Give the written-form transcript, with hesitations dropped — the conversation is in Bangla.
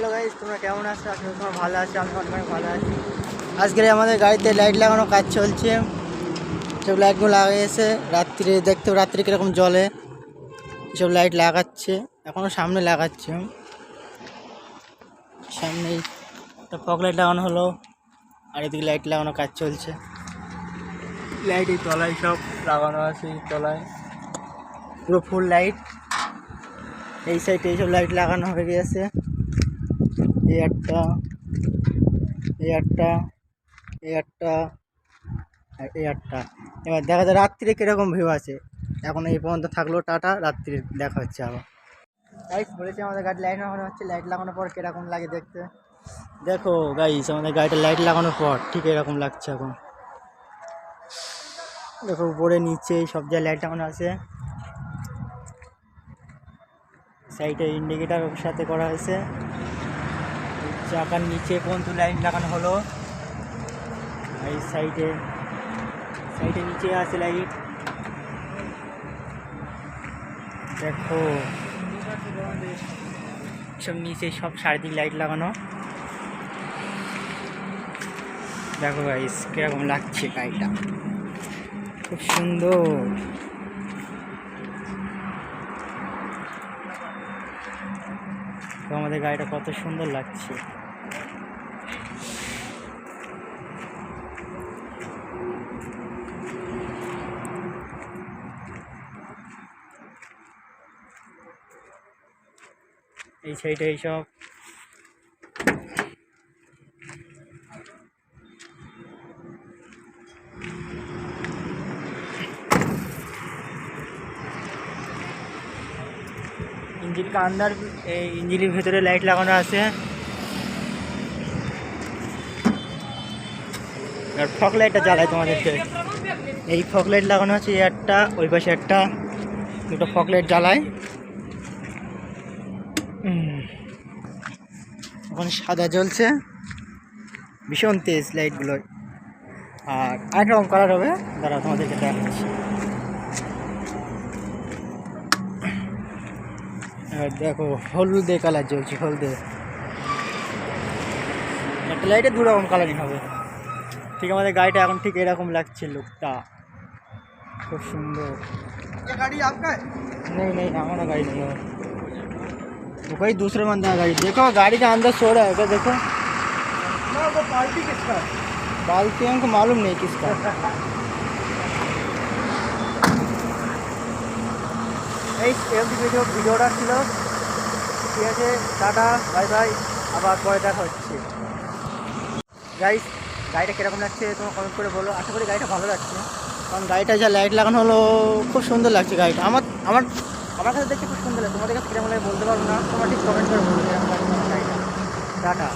হ্যালো গাইস, তোমরা কেমন আছো? আজকে তোমরা ভালো আছো, আমি অনেক ভালো আছি। আজকে আমাদের গাড়িতে লাইট লাগানো কাজ চলছে। সব লাইটগুলো লাগিয়েছে রাত্রে, দেখতে রাত্রে কীরকম জ্বলে। এসব লাইট লাগাচ্ছে, এখনও সামনে লাগাচ্ছে। সামনেই একটা ফগ লাইট লাগানো হলো, আর এদিকে লাইট লাগানো কাজ চলছে। লাইট এই তলায় সব লাগানো আছে, এই তলায় পুরো ফুল লাইট। এই সাইডে এইসব লাইট লাগানো হয়ে গিয়েছে। এই একটা, এই একটা, এই একটা, এই একটা। এবার দেখা যায় রাত্রিরে কীরকম ভিউ আছে। এখন এই পর্যন্ত থাকলো, টাটা, রাত্রি দেখা হচ্ছে আবার। গাইস বলেছি আমাদের গাড়ি লাইট লাগানো হচ্ছে, লাইট লাগানোর পর কীরকম লাগে দেখতে। দেখো গাইস, আমাদের গাড়িটা লাইট লাগানোর পর ঠিক এরকম লাগছে এখন। দেখো উপরে নিচে সব জায়গায় লাইট লাগানো আছে। সাইডে ইন্ডিকেটার ওর সাথে করা হয়েছে। চাকার নিচে পর্যন্ত লাইট লাগানো হলো। এই সাইডে নিচে আছে লাইট। দেখো সব নিচে সব চারিদিকে লাইট লাগানো। দেখো গাইস কিরকম লাগছে গাড়িটা, খুব সুন্দর। তো আমাদের গাড়িটা কত সুন্দর লাগছে। এই সাইডে এইসব इंजन का अंदर इंजन भीतर लाइट लागानो আছে। আর ফগ লাইটটা জ্বালায় তোমাদেরকে। এই ফগ লাইট লাগানো আছে, একটা ওই পাশে একটা, দুটো ফগ লাইট জ্বালায়। এখন সাদা জ্বলছে, ভীষণ তেজ লাইটগুলো। আর আরেকটা রকম কালার হবে, দাঁড়া তোমাদেরকে দেখাচ্ছি। দেখো হলুদে কালার জ্বলছে, হলদে। একটা লাইটে দু রকম কালারিং হবে। ঠিক আমাদের গাড়িটা এখন ঠিক এরকম লাগছে, লুকটা খুব সুন্দর। गाड़ी आपका है? नहीं हमारा गाड़ी नहीं है, वो कोई दूसरे बंदा गाड़ी। देखो गाड़ी का अंदर सो रहा है क्या? देखो ना, वो बाल्टी किसका है? बाल्टी हमको मालूम नहीं किसका। এই ভিডিওটা ছিল, ঠিক আছে, টাটা বাই বাই, আবার পরে দেখা হচ্ছে। গাইস গাড়িটা কীরকম লাগছে তোমার কমেন্ট করে বলো। আশা করি গাড়িটা ভালো লাগছে, কারণ গাড়িটা যা লাইট লাগানো হলো খুব সুন্দর লাগছে গাড়িটা। আমার আমার আমার কাছে দেখতে খুব সুন্দর লাগে। তোমাদের কাছে কীরকম লাগে বলতে পারবো না, তোমরা ঠিক কমেন্ট করে বলো কীরকম লাগছে গাড়িটা। টাটা।